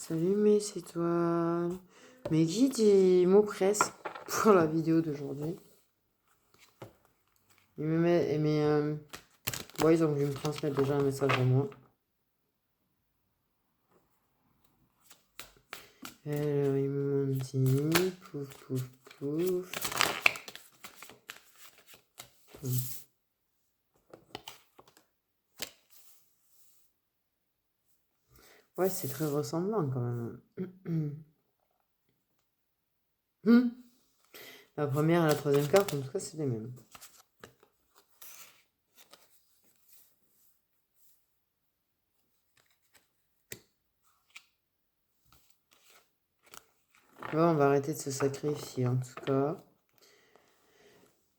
Salut, mais c'est toi. Mes guides, ils m'oppressent pour la vidéo d'aujourd'hui. Ouais, ils ont voulu me transmettre déjà un message à moi. Alors, ils m'ont dit, pouf, pouf, pouf. Ouais, c'est très ressemblant quand même. La première et la troisième carte, en tout cas, c'est les mêmes. Bon, on va arrêter de se sacrifier, en tout cas.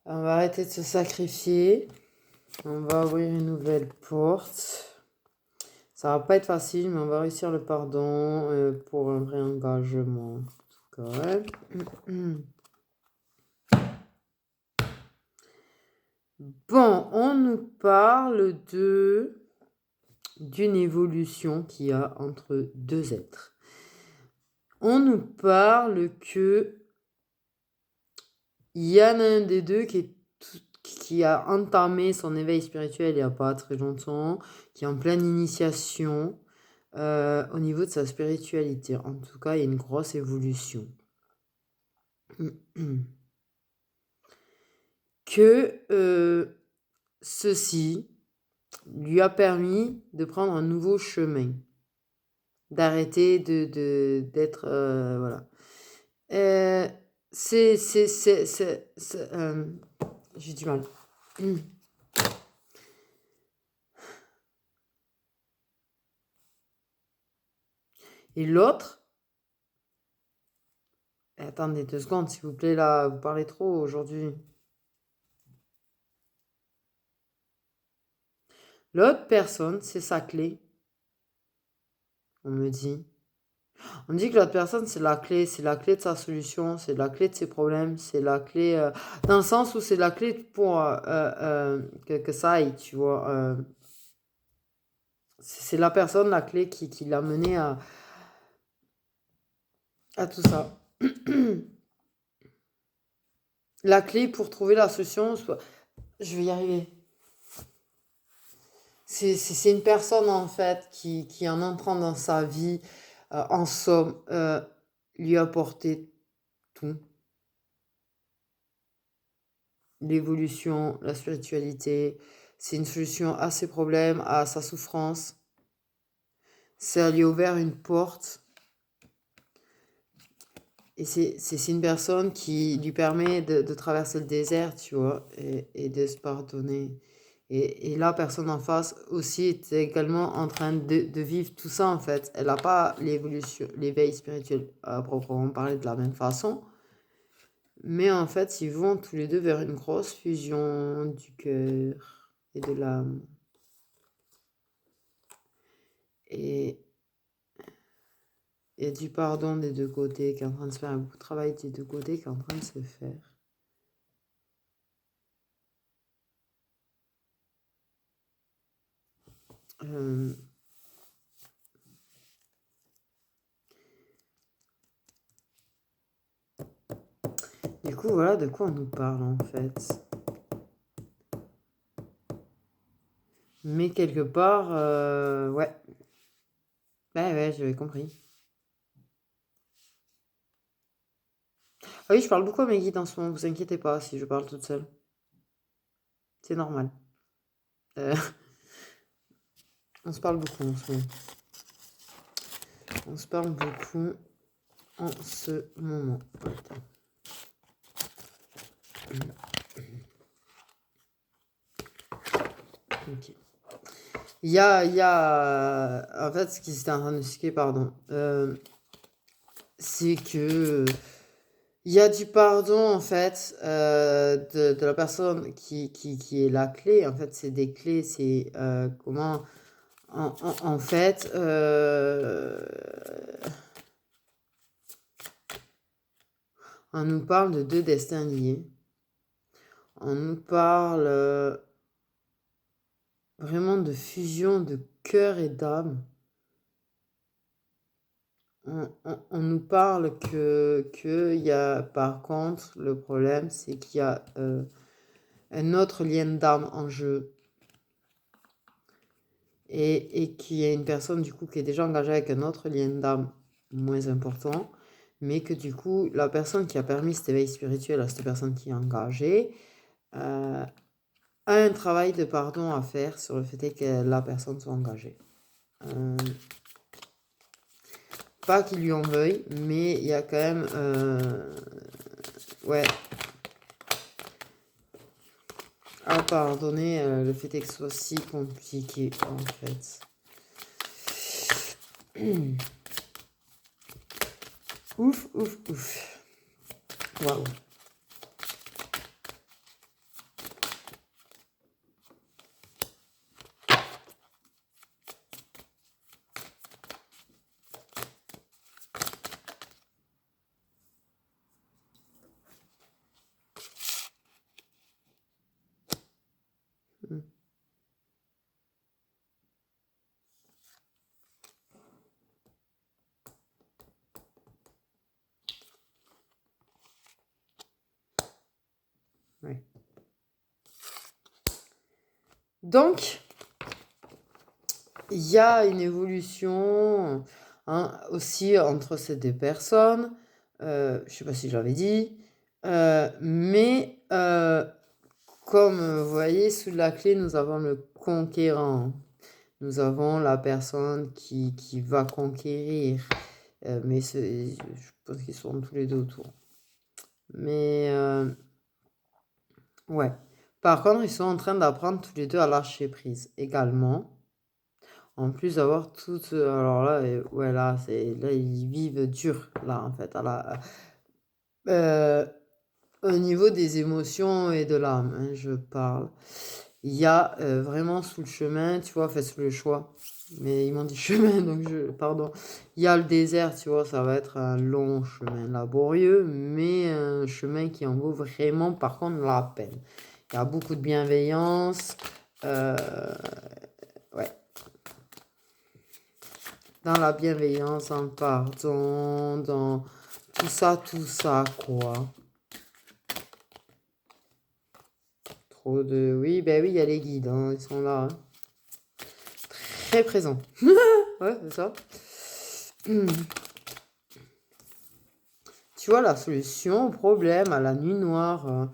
On va arrêter de se sacrifier. On va ouvrir une nouvelle porte. Ça va pas être facile, mais on va réussir le pardon pour un vrai engagement. En tout cas, ouais. Bon, on nous parle d'une évolution qu'il y a entre deux êtres. On nous parle que il y en a un des deux qui a entamé son éveil spirituel il n'y a pas très longtemps, qui est en pleine initiation au niveau de sa spiritualité. En tout cas, il y a une grosse évolution. Que ceci lui a permis de prendre un nouveau chemin, d'arrêter d'être voilà. J'ai du mal. Et l'autre, attendez 2 secondes s'il vous plaît, là, vous parlez trop aujourd'hui. L'autre personne, c'est sa clé. On me dit. On dit que l'autre personne, c'est la clé de sa solution, c'est la clé de ses problèmes, c'est la clé, dans le sens où c'est la clé pour que ça aille, tu vois. C'est la personne, la clé qui l'a mené à tout ça. La clé pour trouver la solution, je vais y arriver. C'est une personne en fait qui en entrant dans sa vie, en somme, lui a apporté tout. L'évolution, la spiritualité, c'est une solution à ses problèmes, à sa souffrance. Ça lui a ouvert une porte. Et c'est une personne qui lui permet de traverser le désert, tu vois, et de se pardonner. Et la personne en face aussi est également en train de vivre tout ça, en fait. Elle n'a pas l'éveil spirituel à proprement parler de la même façon. Mais en fait, ils vont tous les deux vers une grosse fusion du cœur et de l'âme. Et il y a du pardon des deux côtés qui est en train de se faire, beaucoup de travail des deux côtés qui est en train de se faire. Du coup, voilà de quoi on nous parle en fait. Mais quelque part, ouais. Ouais, j'avais compris. Ah oui, je parle beaucoup à mes guides en ce moment, vous inquiétez pas si je parle toute seule. C'est normal. On se parle beaucoup en ce moment. On se parle beaucoup en ce moment. Attends. Ok. Il y a en fait, ce qui s'était en train de expliquer, pardon, c'est que il y a du pardon, en fait, de la personne qui est la clé. En fait, c'est des clés, c'est comment, en fait, on nous parle de deux destins liés. On nous parle vraiment de fusion de cœur et d'âme. on nous parle que il y a, par contre, le problème, c'est qu'il y a un autre lien d'âme en jeu et qu'il y a une personne, du coup, qui est déjà engagée avec un autre lien d'âme moins important, mais que, du coup, la personne qui a permis cet éveil spirituel à cette personne qui est engagée a un travail de pardon à faire sur le fait que la personne soit engagée. Pas qu'il lui en veuille, mais il y a quand même... ouais. À pardonner le fait que ce soit si compliqué, en fait. Ouf, ouf, ouf. Waouh. Ouais. Donc, il y a une évolution aussi entre ces deux personnes. Je sais pas si j'avais dit. Mais comme vous voyez, sous la clé, nous avons le conquérant. Nous avons la personne qui va conquérir. Mais je pense qu'ils sont tous les deux autour. Mais ouais. Par contre, ils sont en train d'apprendre tous les deux à lâcher prise également. En plus d'avoir tout... Alors là, ouais, là, ils vivent dur, là, en fait. Au niveau des émotions et de l'âme, hein, je parle. Il y a vraiment sous le chemin, tu vois, fait sous le choix. Mais ils m'ont dit chemin, donc pardon. Il y a le désert, tu vois, ça va être un long chemin laborieux, mais un chemin qui en vaut vraiment, par contre, la peine. Il y a beaucoup de bienveillance. Ouais. Dans la bienveillance, dans le pardon, dans tout ça, quoi. Trop de... Oui, ben oui, il y a les guides, hein, ils sont là. Hein. Très présents. Ouais, c'est ça. Tu vois, la solution au problème, à la nuit noire,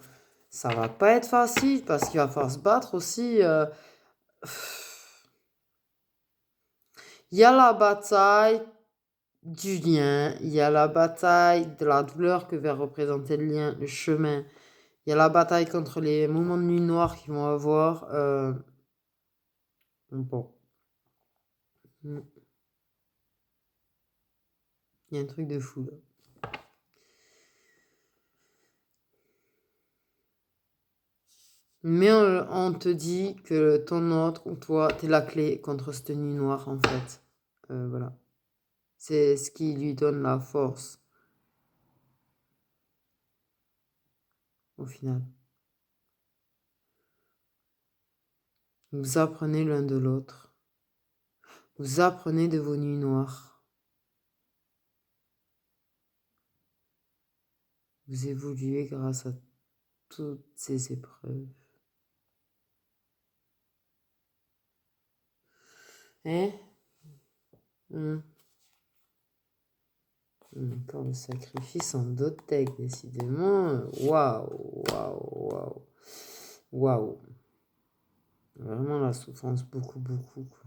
ça va pas être facile parce qu'il va falloir se battre aussi. Il y a la bataille du lien, il y a la bataille de la douleur que va représenter le lien, le chemin. Il y a la bataille contre les moments de nuit noire qu'ils vont avoir. Bon. Il y a un truc de fou là. Mais on te dit que ton autre ou toi, t'es la clé contre cette nuit noire en fait. Voilà. C'est ce qui lui donne la force au final. Vous apprenez l'un de l'autre. Vous apprenez de vos nuits noires. Vous évoluez grâce à toutes ces épreuves. Hein? Encore le sacrifice en d'autres decks, décidément. Waouh, waouh, waouh. Waouh. Vraiment la souffrance, beaucoup, beaucoup. Quoi.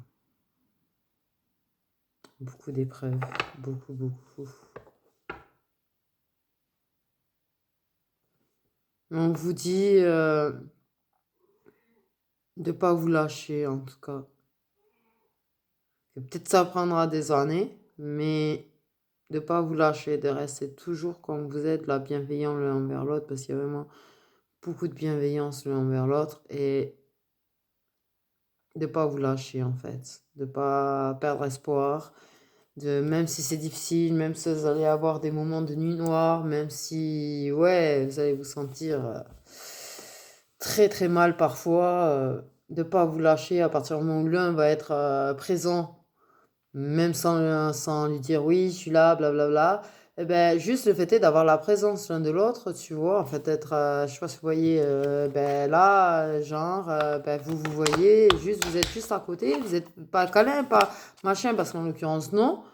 Beaucoup d'épreuves. Beaucoup, beaucoup. On vous dit de ne pas vous lâcher, en tout cas. Que peut-être ça prendra des années, mais de ne pas vous lâcher, de rester toujours comme vous êtes, la bienveillant l'un envers l'autre, parce qu'il y a vraiment beaucoup de bienveillance l'un envers l'autre, et de ne pas vous lâcher, en fait. De ne pas perdre espoir. Même si c'est difficile, même si vous allez avoir des moments de nuit noire, même si, ouais, vous allez vous sentir très très mal parfois, de ne pas vous lâcher à partir du moment où l'un va être présent même sans lui dire oui, je suis là, blablabla. Eh ben, juste le fait est d'avoir la présence l'un de l'autre, tu vois, en fait, être, je sais pas si vous voyez, ben là, genre, ben vous voyez, juste, vous êtes juste à côté, vous êtes pas câlin, pas machin, parce qu'en l'occurrence, non,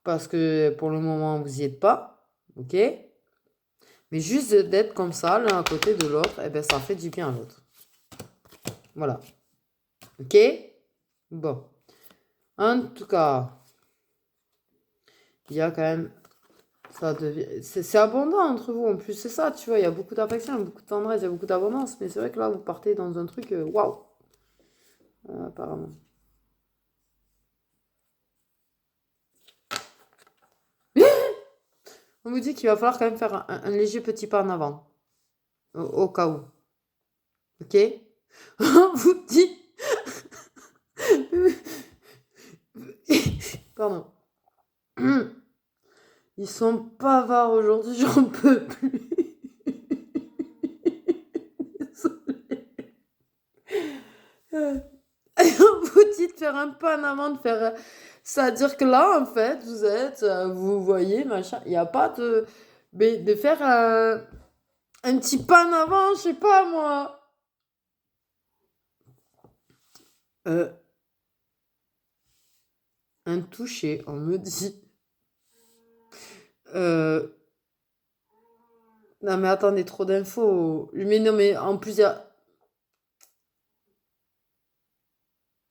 parce que pour le moment, vous y êtes pas, ok? Mais juste d'être comme ça, l'un à côté de l'autre, eh ben, ça fait du bien à l'autre. Voilà. Ok? Bon. En tout cas, il y a quand même. Ça devient. C'est abondant entre vous en plus, c'est ça, tu vois. Il y a beaucoup d'affection, beaucoup de tendresse, il y a beaucoup d'abondance. Mais c'est vrai que là, vous partez dans un truc. Waouh! Apparemment. On vous dit qu'il va falloir quand même faire un léger petit pas en avant. Au cas où. Ok? On vous dit. Pardon. Ils sont bavards aujourd'hui, j'en peux plus. On vous dit de faire un pas en avant, de faire. C'est-à-dire que là, en fait, vous êtes, vous voyez, machin, il n'y a pas de. Mais de faire un petit pas en avant, je sais pas moi. Euh, un toucher, on me dit. Euh, non mais attendez, trop d'infos. Mais non, mais en plus, il y a.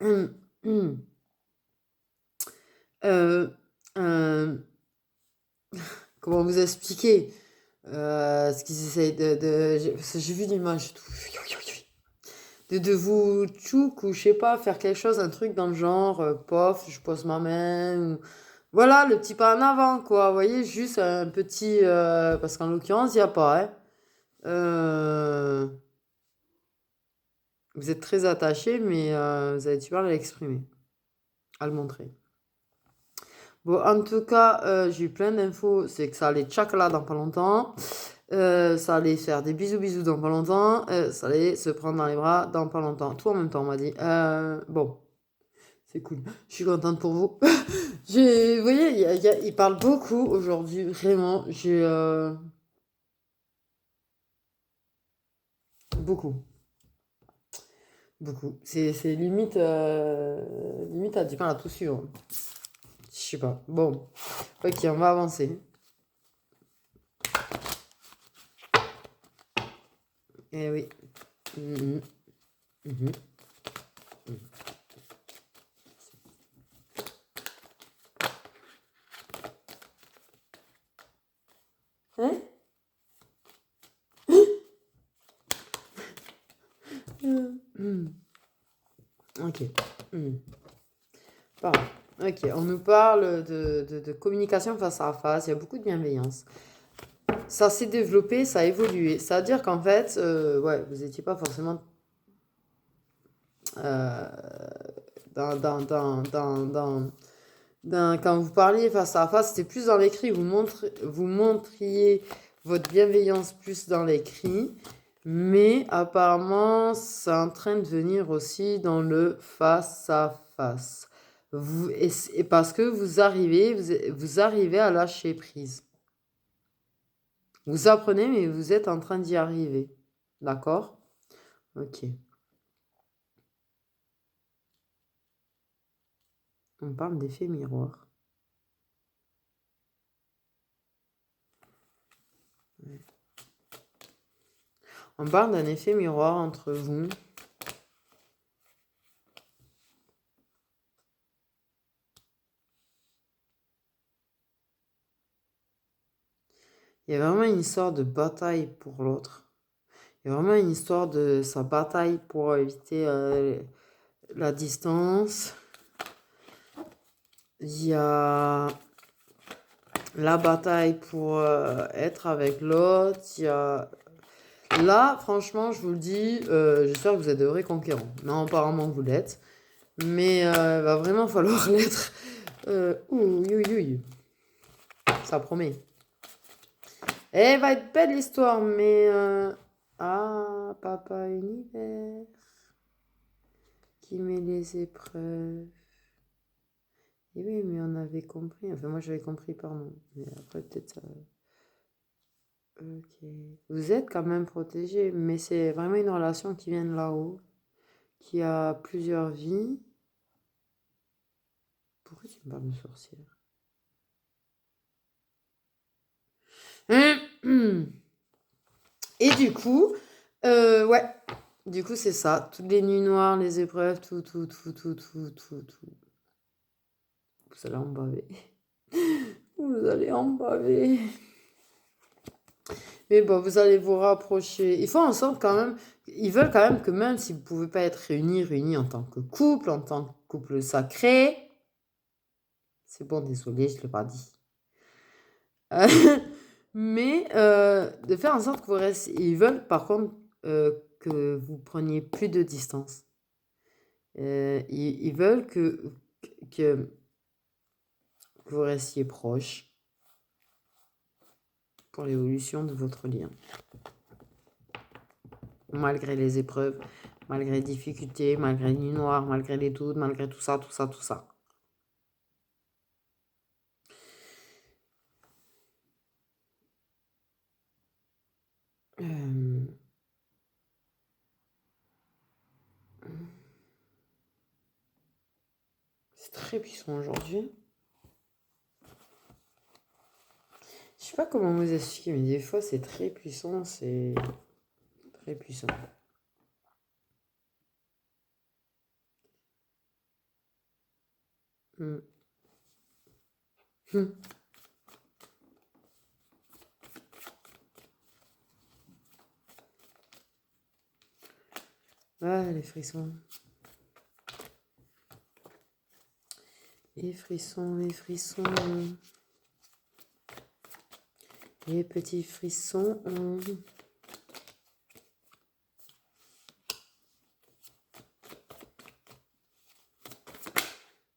Hum, hum. Euh, euh, comment vous expliquer ce qu'ils essayent parce que j'ai vu l'image et tout. De vous tchouk ou je sais pas, faire quelque chose, un truc dans le genre, pof, je pose ma main. Voilà, le petit pas en avant, quoi. Vous voyez, juste un petit. Parce qu'en l'occurrence, il n'y a pas, hein. Euh, Vous êtes très attaché, mais vous avez du mal à l'exprimer, à le montrer. Bon, en tout cas, j'ai eu plein d'infos. C'est que ça allait tchac là dans pas longtemps. Ça allait faire des bisous bisous dans pas longtemps. Ça allait se prendre dans les bras dans pas longtemps. Tout en même temps, on m'a dit. Bon, c'est cool. Je suis contente pour vous. Vous voyez, il parle beaucoup aujourd'hui. Vraiment, j'ai beaucoup. Beaucoup. C'est limite, limite à du mal à tout suivre. Je sais pas. Bon, ok, on va avancer. Eh oui. Mhm, mhm, mhm. Hein? Mhm. Ok. Mhm. Pardon. Ok, on nous parle de communication face à face. Il y a beaucoup de bienveillance. Ça s'est développé, ça a évolué. C'est-à-dire qu'en fait, ouais, vous n'étiez pas forcément euh, quand vous parliez face à face, c'était plus dans l'écrit. Vous montriez votre bienveillance plus dans l'écrit. Mais apparemment, c'est en train de venir aussi dans le face à face. Et parce que vous arrivez à lâcher prise. Vous apprenez, mais vous êtes en train d'y arriver. D'accord? Ok. On parle d'effet miroir. Ouais. On parle d'un effet miroir entre vous. Il y a vraiment une histoire de bataille pour l'autre. Il y a vraiment une histoire de sa bataille pour éviter la distance. Il y a la bataille pour être avec l'autre. Il y a... Là, franchement, je vous le dis, j'espère que vous êtes de vrais conquérants. Non, apparemment, vous l'êtes. Mais il va vraiment falloir l'être. Ouh, ouh, ouh. Ça promet. Elle va être belle l'histoire, mais... Ah, Papa Univers qui met les épreuves. Et oui, mais on avait compris. Enfin, moi, j'avais compris, pardon. Mais après, peut-être ça... Ok. Vous êtes quand même protégé, mais c'est vraiment une relation qui vient de là-haut, qui a plusieurs vies. Pourquoi tu me parles de sorcière? Et du coup, ouais. Du coup, c'est ça. Toutes les nuits noires, les épreuves, tout. Vous allez en baver. Vous allez en baver. Mais bon, vous allez vous rapprocher. Il faut en sorte quand même. Ils veulent quand même que même si vous pouvez pas être réunis en tant que couple, en tant que couple sacré. C'est bon, désolé, je l'ai pas dit. Euh, mais de faire en sorte que vous restiez. Ils veulent par contre que vous preniez plus de distance. Ils veulent que vous restiez proche pour l'évolution de votre lien. Malgré les épreuves, malgré les difficultés, malgré les nuits noires, malgré les doutes, malgré tout ça. Euh, C'est très puissant aujourd'hui. Je sais pas comment vous expliquer, mais des fois c'est très puissant, c'est très puissant. Mm. Ah, les frissons. Les frissons. Les petits frissons.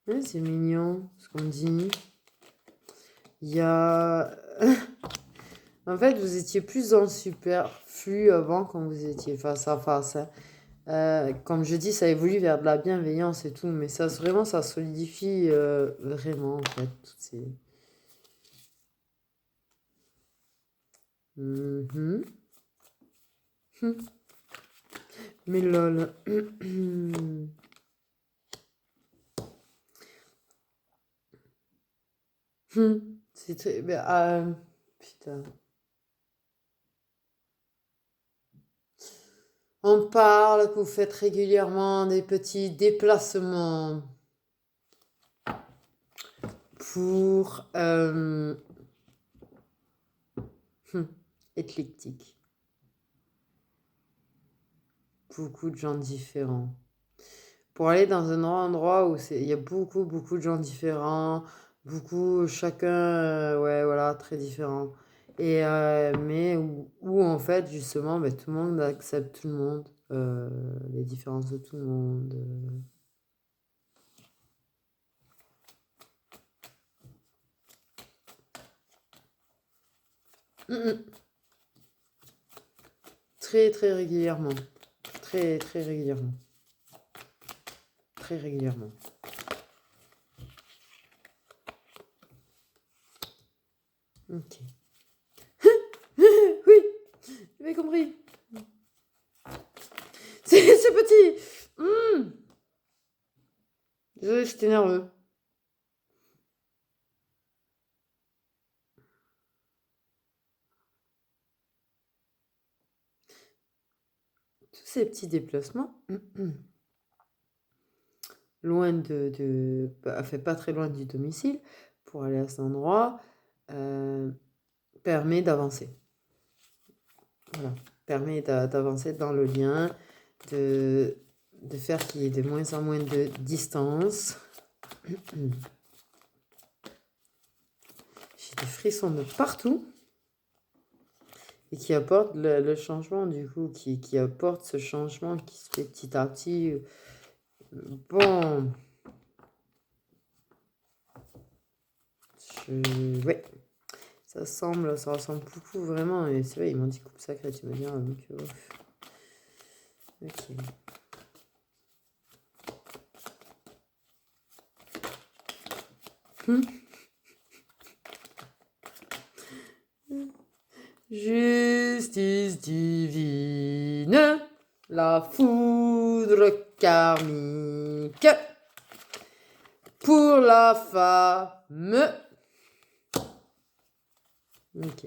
Ouais, c'est mignon ce qu'on dit. Il y a... En fait, vous étiez plus dans le superflu avant quand vous étiez face à face. Comme je dis, ça évolue vers de la bienveillance et tout, mais ça vraiment, ça solidifie vraiment en fait toutes ces... Mhm. Mais lol. C'est très... putain. On parle que vous faites régulièrement des petits déplacements pour éclectique. Beaucoup de gens différents. Pour aller dans un endroit où il y a beaucoup de gens différents, chacun, ouais, voilà, très différent. Et, mais où en fait, justement, ben, tout le monde accepte tout le monde, les différences de tout le monde. Très, très régulièrement. Très, très régulièrement. Très régulièrement. Ok. Oui, j'avais compris. C'est petit. Désolée, j'étais nerveux. Tous ces petits déplacements, loin fait pas très loin du domicile, pour aller à cet endroit, permet d'avancer. Voilà. Permet d'avancer dans le lien, de faire qu'il y ait de moins en moins de distance. J'ai des frissons de partout. Et qui apporte le changement, du coup, qui apporte ce changement qui se fait petit à petit. Bon. Ouais. Ça ressemble beaucoup, vraiment. Et c'est vrai, ils m'ont dit coupe sacrée, tu me dis, donc, ok. Justice divine, la foudre karmique pour la femme. Ok.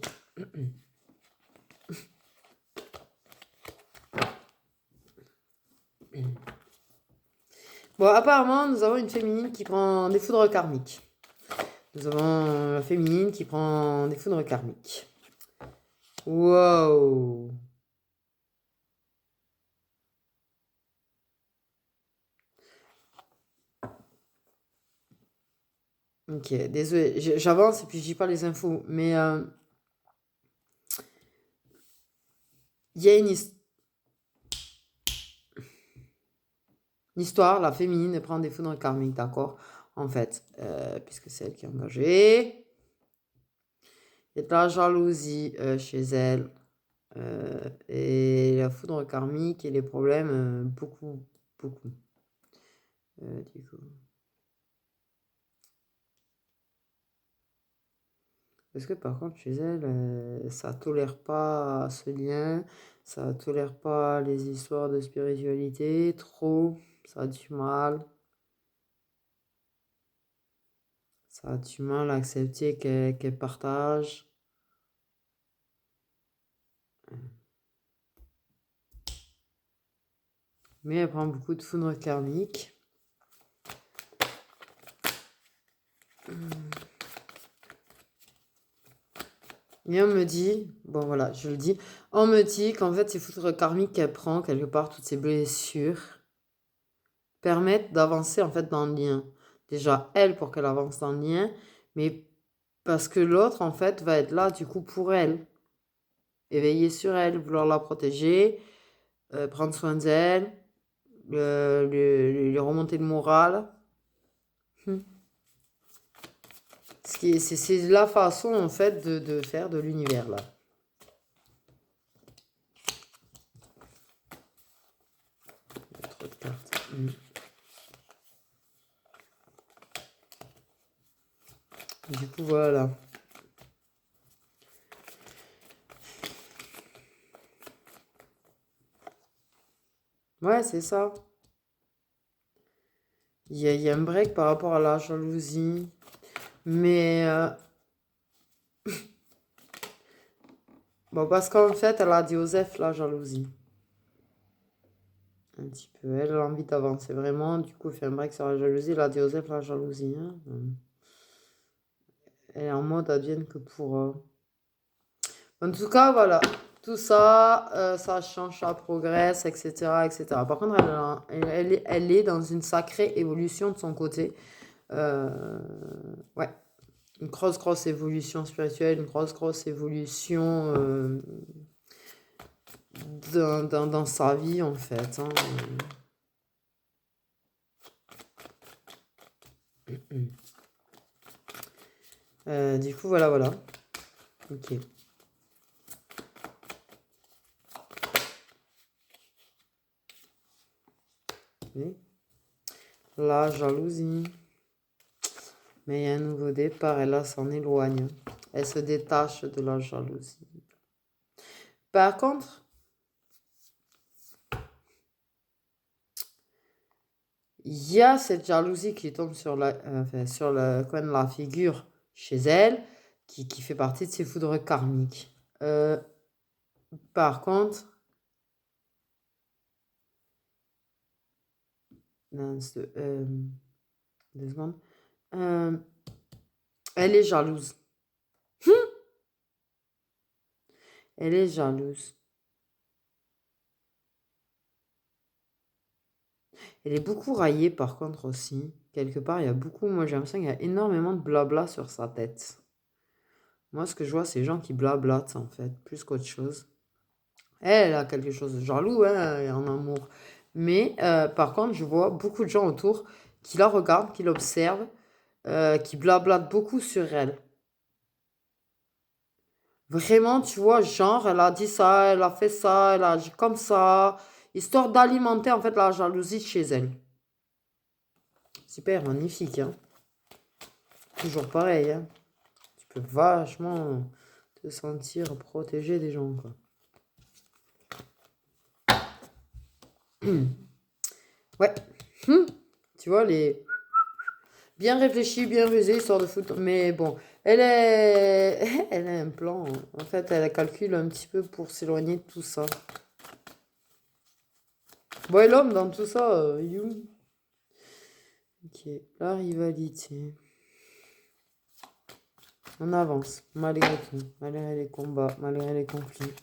Bon, apparemment, nous avons une féminine qui prend des foudres karmiques. Nous avons la féminine qui prend des foudres karmiques. Wow. Ok, désolé, j'avance et puis je dis pas les infos, mais il y a une histoire, la féminine prend des foudres karmiques, d'accord? En fait, puisque c'est elle qui est engagée. Il y a de la jalousie chez elle. Et la foudre karmique et les problèmes, beaucoup, beaucoup. Du coup. Parce que par contre, chez elle, ça tolère pas ce lien, ça tolère pas les histoires de spiritualité, trop, ça a du mal. Ça a du mal à accepter qu'elle partage. Mais elle prend beaucoup de foudre karmique. Et on me dit, bon voilà, je le dis, on me dit qu'en fait, ces foudres karmiques qu'elle prend, quelque part, toutes ces blessures, permettent d'avancer en fait dans le lien. Déjà, elle, pour qu'elle avance dans le lien, mais parce que l'autre, en fait, va être là, du coup, pour elle. Et veiller sur elle, vouloir la protéger, prendre soin d'elle, lui remonter le moral. C'est la façon, en fait, de faire de l'univers, là. Il y a trop de cartes. Du coup, voilà. Ouais, c'est ça. Il y a un break par rapport à la jalousie. Mais, bon, parce qu'en fait, elle a dit Osef la jalousie. Un petit peu. Elle a envie d'avancer vraiment. Du coup, elle fait un break sur la jalousie. Elle a dit Osef la jalousie. Hein. Elle est en mode advienne que pour. En tout cas, voilà. Tout ça, ça change, ça progresse, etc., etc. Par contre, elle est dans une sacrée évolution de son côté. Ouais. Une grosse évolution spirituelle, une grosse évolution dans sa vie, en fait. Hein. Du coup, voilà. Ok. Oui. La jalousie. Mais il y a un nouveau départ et là, s'en éloigne. Elle se détache de la jalousie. Par contre, il y a cette jalousie qui tombe sur sur le coin de la figure chez elle, qui fait partie de ses foudres karmiques. Par contre, non, 2 secondes. Elle est jalouse. Elle est jalouse. Elle est beaucoup raillée par contre aussi. Quelque part, il y a beaucoup, moi j'ai l'impression qu'il y a énormément de blabla sur sa tête. Moi, ce que je vois, c'est les gens qui blablatent en fait, plus qu'autre chose. Elle a quelque chose de jaloux, hein, et en amour. Mais par contre, je vois beaucoup de gens autour qui la regardent, qui l'observent, qui blablatent beaucoup sur elle. Vraiment, tu vois, genre, elle a dit ça, elle a fait ça, elle a agi comme ça, histoire d'alimenter en fait la jalousie chez elle. Super magnifique, hein. Toujours pareil, hein. Tu peux vachement te sentir protégé des gens, quoi. Ouais. Tu vois, les bien réfléchi, bien rusé, histoire de foot. Mais bon, elle a un plan. En fait, elle calcule un petit peu pour s'éloigner de tout ça. Bon, et l'homme dans tout ça, you. Ok, la rivalité. On avance, malgré tout, malgré les combats, malgré les conflits,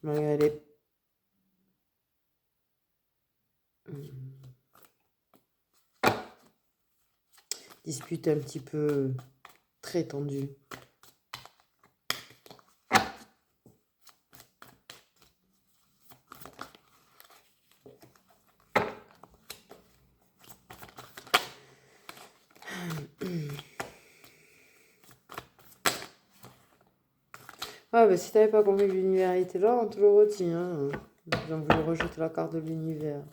malgré les disputes un petit peu très tendues. Ah, bah si t'avais pas compris que l'univers était là, on te le redit, hein. Ils ont voulu rejeter la carte de l'univers.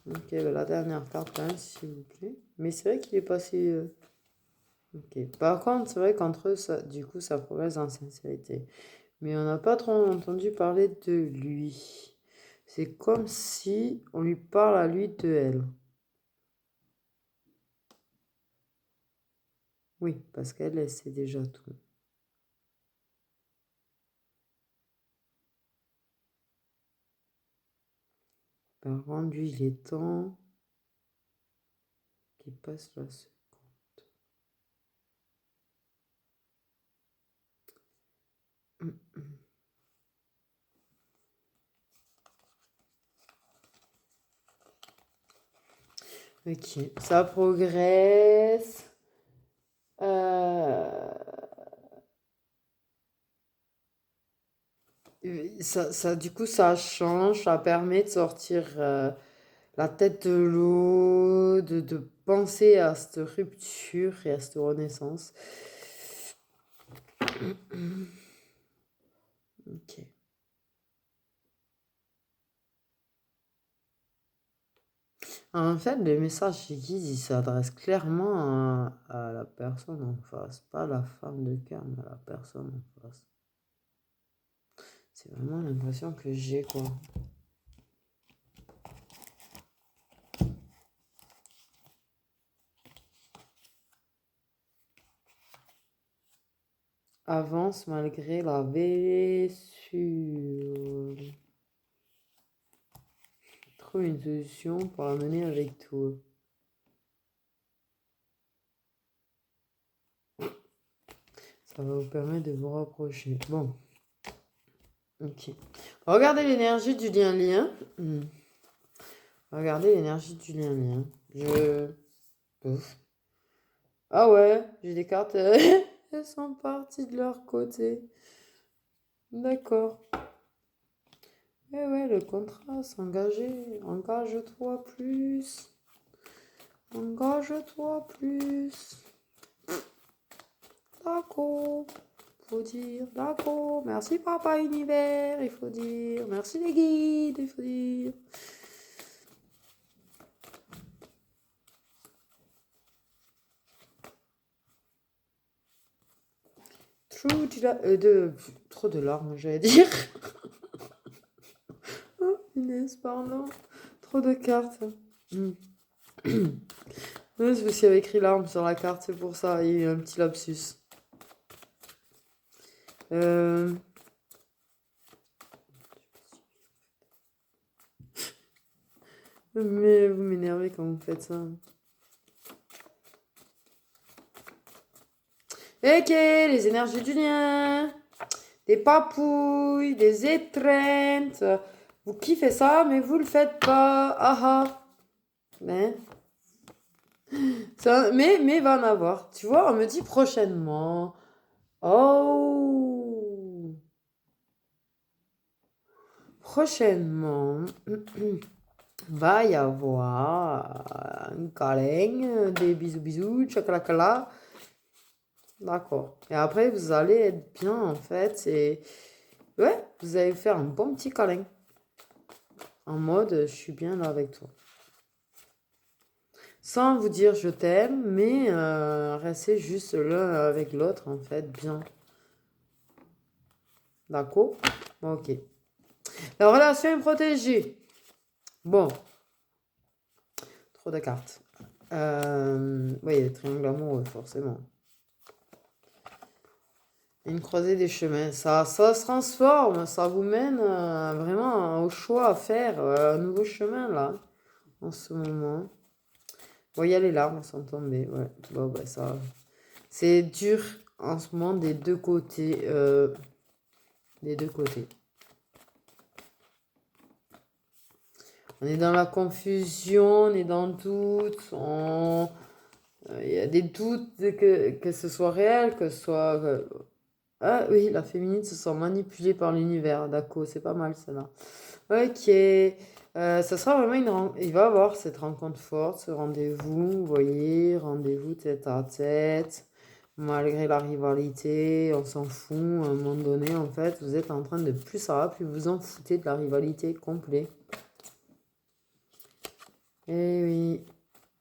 Ok, bah la dernière carte quand même, s'il vous plaît. Mais c'est vrai qu'il est passé... Ok. Par contre, c'est vrai qu'entre eux, ça, du coup, ça progresse en sincérité. Mais on n'a pas trop entendu parler de lui. C'est comme si on lui parle à lui de elle. Oui, parce qu'elle, elle sait déjà tout. Par contre, lui, il est temps qu'il passe la seconde. Ok, ça progresse. Euh, du coup, ça change, ça permet de sortir la tête de l'eau, de penser à cette rupture et à cette renaissance. Ok. En fait, les messages chez guide, ils s'adressent clairement à la personne en face, pas à la femme de cœur, mais à la personne en face. C'est vraiment l'impression que j'ai, quoi. Avance malgré la blessure. Trouve une solution pour la mener avec toi. Ça va vous permettre de vous rapprocher. Bon. Ok. Regardez l'énergie du lien-lien. Regardez l'énergie du lien-lien. Ouf. Ah ouais, j'ai des cartes. Elles sont parties de leur côté. D'accord. Eh ouais, le contrat, s'engager. Engage-toi plus. Engage-toi plus. D'accord. Faut dire d'accord. Merci Papa Univers. Il faut dire. Merci les guides. Il faut dire. Trop de larmes, j'allais dire. Oh, Inès, pardon. Trop de cartes. Ouais, c'est parce qu'il y avait écrit larmes sur la carte, c'est pour ça. Il y a eu un petit lapsus. Mais vous m'énervez quand vous faites ça. Ok, les énergies du lien. Des papouilles, des étreintes. Vous kiffez ça, mais vous le faites pas. Ah ah. Mais, mais va en avoir. Tu vois, on me dit prochainement. Oh. Prochainement, va y avoir un câlin, des bisous bisous, tchakalakala. D'accord. Et après, vous allez être bien, en fait. Et ouais, vous allez faire un bon petit câlin. En mode, je suis bien là avec toi. sans vous dire je t'aime, mais restez juste l'un avec l'autre, en fait, bien. D'accord? Ok. La relation est protégée. Bon, trop de cartes. Oui, le triangle amoureux, forcément. Une croisée des chemins, ça se transforme, ça vous mène vraiment au choix à faire, un nouveau chemin là, en ce moment. Bon, il y a les larmes sont tombées, ouais. Bon, bah, ça, c'est dur en ce moment des deux côtés. Des deux côtés. On est dans la confusion, on est dans le doute, il y a des doutes que ce soit réel, que ce soit... Ah oui, la féminine se sent manipulée par l'univers, d'accord, c'est pas mal celle-là. Ok, ça sera vraiment il va avoir cette rencontre forte, ce rendez-vous, vous voyez, rendez-vous tête à tête, malgré la rivalité, on s'en fout, à un moment donné, en fait, vous êtes en train de plus ça va, plus vous en foutez de la rivalité complète. Eh oui,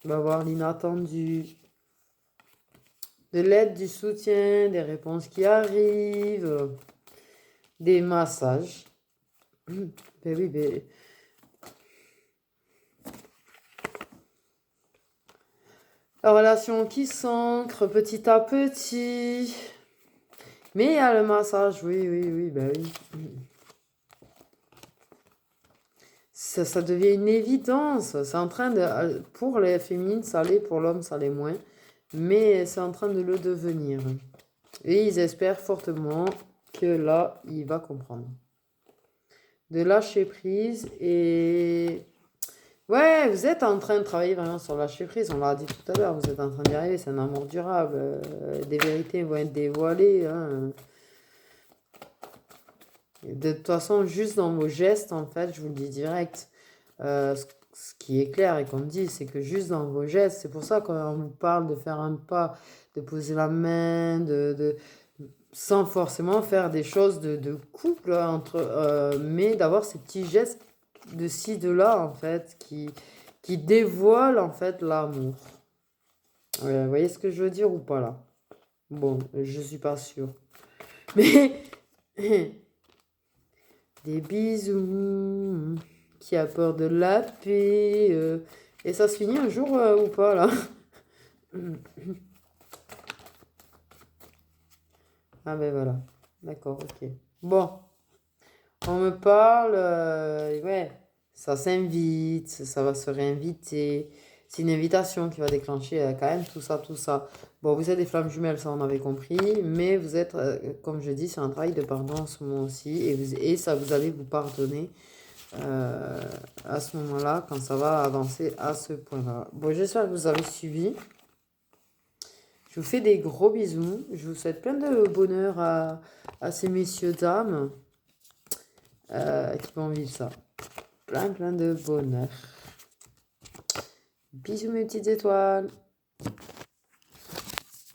on va avoir l'inattendu, de l'aide, du soutien, des réponses qui arrivent, des massages. Ben oui, ben... La relation qui s'ancre petit à petit. Mais il y a le massage, oui, ben oui. Ça devient une évidence. C'est en train de... Pour les féminines, ça l'est, pour l'homme, ça l'est moins. Mais c'est en train de le devenir. Et ils espèrent fortement que là, il va comprendre. De lâcher prise et... Ouais, vous êtes en train de travailler vraiment sur lâcher prise, on l'a dit tout à l'heure, vous êtes en train d'y arriver, c'est un amour durable, des vérités vont être dévoilées. Hein. De toute façon, juste dans vos gestes, en fait, je vous le dis direct, ce qui est clair et qu'on me dit, c'est que juste dans vos gestes, c'est pour ça qu'on vous parle de faire un pas, de poser la main, sans forcément faire des choses de couple, mais d'avoir ces petits gestes de ci, de là, en fait, qui dévoilent, en fait, l'amour. Vous voyez ce que je veux dire ou pas, là? Bon, je suis pas sûre. Mais... Des bisous. Qui a peur de la paix. Et ça se finit un jour ou pas, là? Ah ben voilà. D'accord, ok. Bon, on me parle, ouais, ça s'invite, ça va se réinviter. C'est une invitation qui va déclencher quand même tout ça, tout ça. Bon, vous êtes des flammes jumelles, ça on avait compris, mais vous êtes, comme je dis, sur un travail de pardon en ce moment aussi, et ça vous allez vous pardonner à ce moment-là, quand ça va avancer à ce point-là. Bon, j'espère que vous avez suivi. Je vous fais des gros bisous. Je vous souhaite plein de bonheur à ces messieurs, dames qui vont vivre ça. Plein de bonheur. Bisous mes petites étoiles.